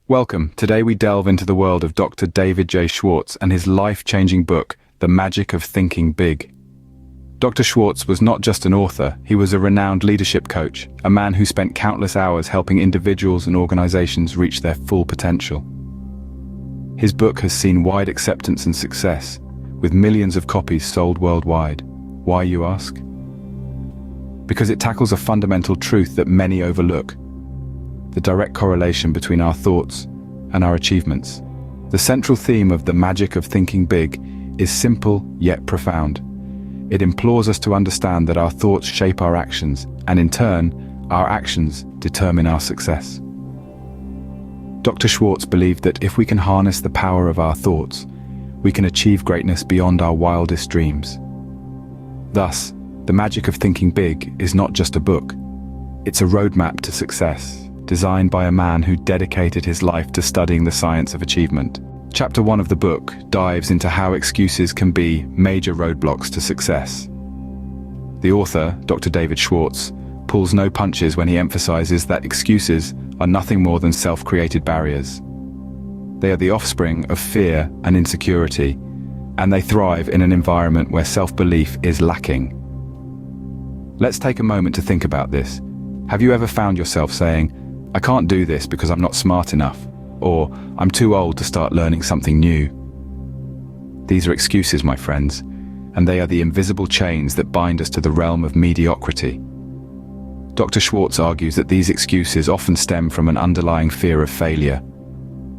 Welcome. Today we delve into the world of Dr. David J. Schwartz and his life-changing book, The Magic of Thinking Big. Dr. Schwartz was not just an author, he was a renowned leadership coach, a man who spent countless hours helping individuals and organizations reach their full potential. His book has seen wide acceptance and success, with millions of copies sold worldwide. Why, you ask? Because it tackles a fundamental truth that many overlook: the direct correlation between our thoughts and our achievements. The central theme of The Magic of Thinking Big is simple yet profound. It implores us to understand that our thoughts shape our actions, and in turn, our actions determine our success. Dr. Schwartz believed that if we can harness the power of our thoughts, we can achieve greatness beyond our wildest dreams. Thus, The Magic of Thinking Big is not just a book. It's a roadmap to success, designed by a man who dedicated his life to studying the science of achievement. Chapter 1 of the book dives into how excuses can be major roadblocks to success. The author, Dr. David Schwartz, pulls no punches when he emphasizes that excuses are nothing more than self-created barriers. They are the offspring of fear and insecurity, and they thrive in an environment where self-belief is lacking. Let's take a moment to think about this. Have you ever found yourself saying, "I can't do this because I'm not smart enough," or "I'm too old to start learning something new"? These are excuses, my friends, and they are the invisible chains that bind us to the realm of mediocrity. Dr. Schwartz argues that these excuses often stem from an underlying fear of failure.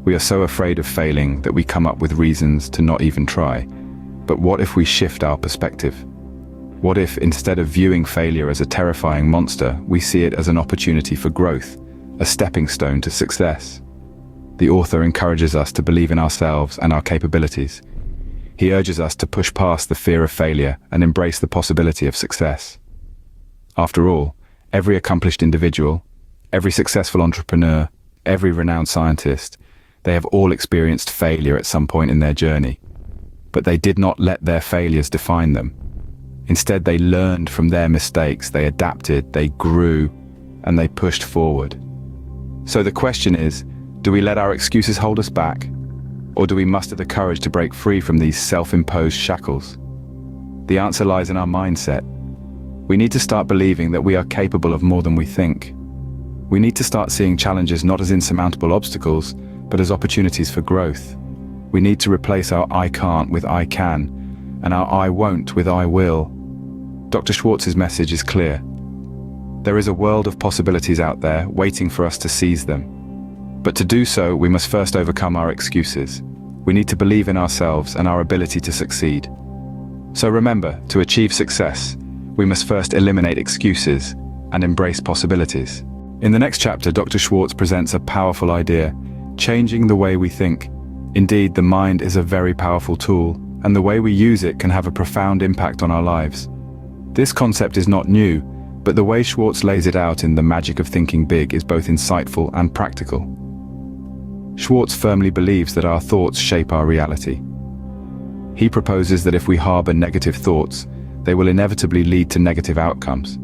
We are so afraid of failing that we come up with reasons to not even try. But what if we shift our perspective? What if, instead of viewing failure as a terrifying monster, we see it as an opportunity for growth, a stepping stone to success? The author encourages us to believe in ourselves and our capabilities. He urges us to push past the fear of failure and embrace the possibility of success. After all, every accomplished individual, every successful entrepreneur, every renowned scientist, they have all experienced failure at some point in their journey. But they did not let their failures define them. Instead, they learned from their mistakes, they adapted, they grew, and they pushed forward. So the question is, do we let our excuses hold us back? Or do we muster the courage to break free from these self-imposed shackles? The answer lies in our mindset. We need to start believing that we are capable of more than we think. We need to start seeing challenges not as insurmountable obstacles, but as opportunities for growth. We need to replace our "I can't" with "I can," and our "I won't" with "I will." Dr. Schwartz's message is clear. There is a world of possibilities out there waiting for us to seize them. But to do so, we must first overcome our excuses. We need to believe in ourselves and our ability to succeed. So remember, to achieve success, we must first eliminate excuses and embrace possibilities. In the next chapter, Dr. Schwartz presents a powerful idea: changing the way we think. Indeed, the mind is a very powerful tool, and the way we use it can have a profound impact on our lives. This concept is not new, but the way Schwartz lays it out in The Magic of Thinking Big is both insightful and practical. Schwartz firmly believes that our thoughts shape our reality. He proposes that if we harbor negative thoughts, they will inevitably lead to negative outcomes.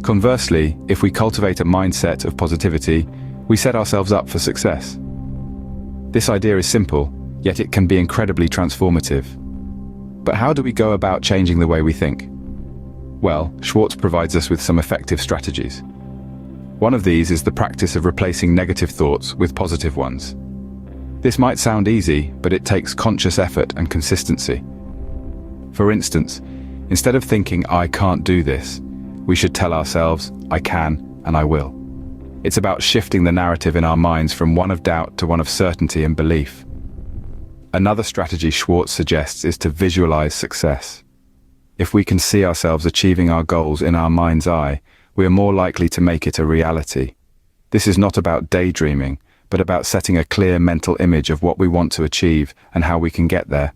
Conversely, if we cultivate a mindset of positivity, we set ourselves up for success. This idea is simple, yet it can be incredibly transformative. But how do we go about changing the way we think? Well, Schwartz provides us with some effective strategies. One of these is the practice of replacing negative thoughts with positive ones. This might sound easy, but it takes conscious effort and consistency. For instance, instead of thinking "I can't do this," we should tell ourselves "I can and I will." It's about shifting the narrative in our minds from one of doubt to one of certainty and belief. Another strategy Schwartz suggests is to visualize success. If we can see ourselves achieving our goals in our mind's eye, we are more likely to make it a reality. This is not about daydreaming, but about setting a clear mental image of what we want to achieve and how we can get there.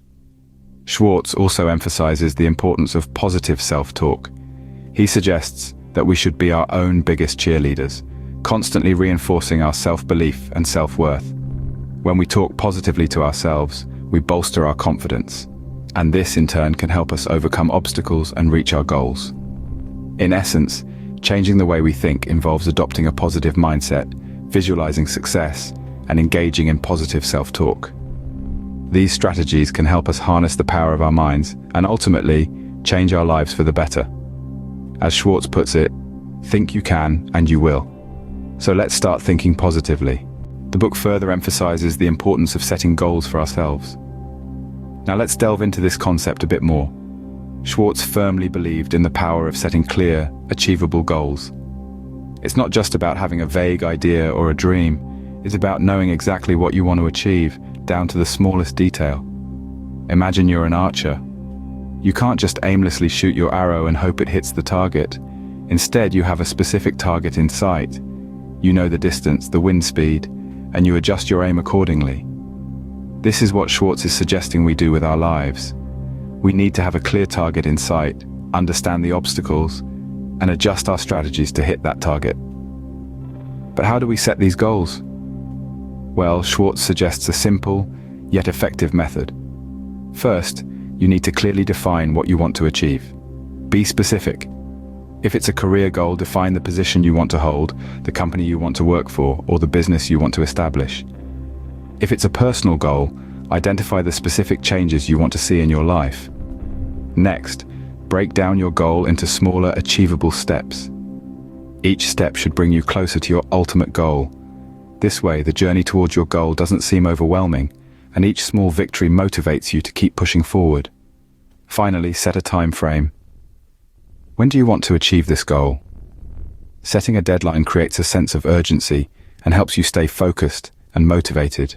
Schwartz also emphasizes the importance of positive self-talk. He suggests that we should be our own biggest cheerleaders, constantly reinforcing our self-belief and self-worth. When we talk positively to ourselves, we bolster our confidence, and this in turn can help us overcome obstacles and reach our goals. In essence, changing the way we think involves adopting a positive mindset, visualizing success, and engaging in positive self-talk. These strategies can help us harness the power of our minds and ultimately change our lives for the better. As Schwartz puts it, think you can and you will. So let's start thinking positively. The book further emphasizes the importance of setting goals for ourselves. Now let's delve into this concept a bit more. Schwartz firmly believed in the power of setting clear, achievable goals. It's not just about having a vague idea or a dream, it's about knowing exactly what you want to achieve, down to the smallest detail. Imagine you're an archer. You can't just aimlessly shoot your arrow and hope it hits the target. Instead, you have a specific target in sight. You know the distance, the wind speed, and you adjust your aim accordingly. This is what Schwartz is suggesting we do with our lives. We need to have a clear target in sight, understand the obstacles, and adjust our strategies to hit that target. But how do we set these goals? Well, Schwartz suggests a simple, yet effective method. First, you need to clearly define what you want to achieve. Be specific. If it's a career goal, define the position you want to hold, the company you want to work for, or the business you want to establish. If it's a personal goal, identify the specific changes you want to see in your life. Next, break down your goal into smaller, achievable steps. Each step should bring you closer to your ultimate goal. This way, the journey towards your goal doesn't seem overwhelming, and each small victory motivates you to keep pushing forward. Finally, set a time frame. When do you want to achieve this goal? Setting a deadline creates a sense of urgency and helps you stay focused and motivated.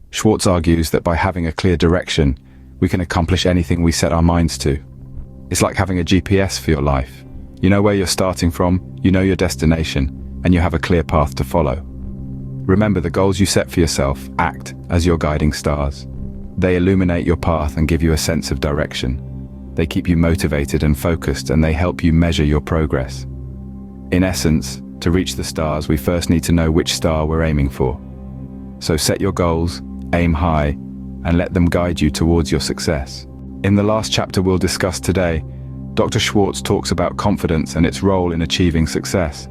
Schwartz argues that by having a clear direction, we can accomplish anything we set our minds to. It's like having a GPS for your life. You know where you're starting from, you know your destination, and you have a clear path to follow. Remember, the goals you set for yourself act as your guiding stars. They illuminate your path and give you a sense of direction. They keep you motivated and focused, and they help you measure your progress. In essence, to reach the stars, we first need to know which star we're aiming for. So set your goals, aim high, and let them guide you towards your success. In the last chapter we'll discuss today, Dr. Schwartz talks about confidence and its role in achieving success.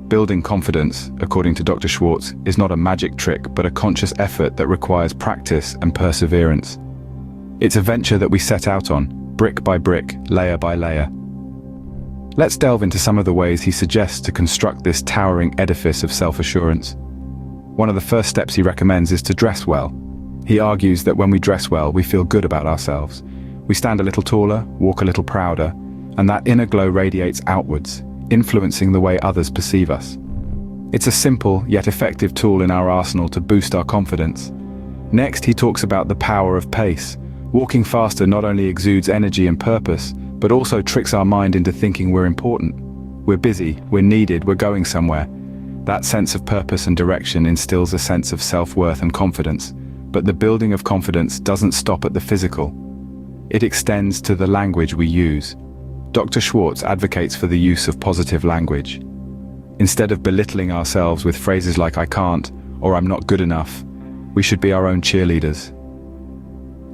Building confidence, according to Dr. Schwartz, is not a magic trick but a conscious effort that requires practice and perseverance. It's a venture that we set out on, brick by brick, layer by layer. Let's delve into some of the ways he suggests to construct this towering edifice of self-assurance. One of the first steps he recommends is to dress well. He argues that when we dress well, we feel good about ourselves. We stand a little taller, walk a little prouder, and that inner glow radiates outwards, influencing the way others perceive us. It's a simple yet effective tool in our arsenal to boost our confidence. Next, he talks about the power of pace. Walking faster not only exudes energy and purpose, but also tricks our mind into thinking we're important. We're busy, we're needed, we're going somewhere. That sense of purpose and direction instills a sense of self-worth and confidence. But the building of confidence doesn't stop at the physical. It extends to the language we use. Dr. Schwartz advocates for the use of positive language. Instead of belittling ourselves with phrases like "I can't" or "I'm not good enough," we should be our own cheerleaders.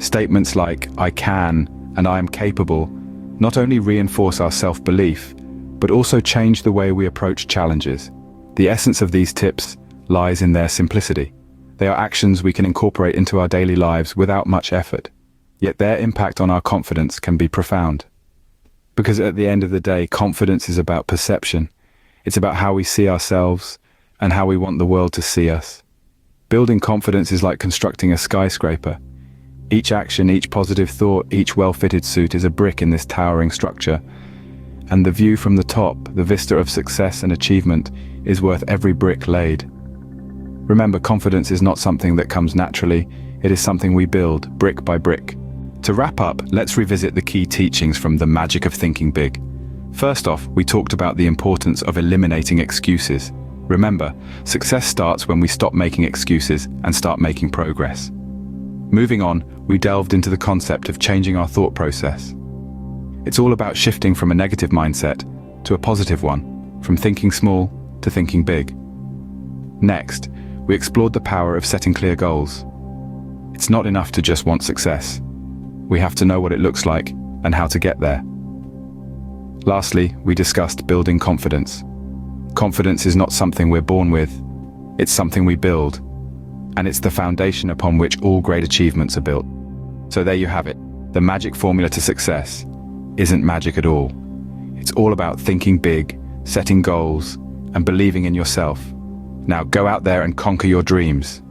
Statements like "I can" and "I am capable" not only reinforce our self-belief, but also change the way we approach challenges. The essence of these tips lies in their simplicity. They are actions we can incorporate into our daily lives without much effort, yet their impact on our confidence can be profound. Because at the end of the day, confidence is about perception. It's about how we see ourselves and how we want the world to see us. Building confidence is like constructing a skyscraper. Each action, each positive thought, each well-fitted suit is a brick in this towering structure. And the view from the top, the vista of success and achievement, is worth every brick laid. Remember, confidence is not something that comes naturally, it is something we build, brick by brick. To wrap up, let's revisit the key teachings from The Magic of Thinking Big. First off, we talked about the importance of eliminating excuses. Remember, success starts when we stop making excuses and start making progress. Moving on, we delved into the concept of changing our thought process. It's all about shifting from a negative mindset to a positive one, from thinking small to thinking big. Next, we explored the power of setting clear goals. It's not enough to just want success. We have to know what it looks like and how to get there. Lastly, we discussed building confidence. Confidence is not something we're born with. It's something we build, and it's the foundation upon which all great achievements are built. So there you have it. The magic formula to success isn't magic at all. It's all about thinking big, setting goals, and believing in yourself. Now go out there and conquer your dreams.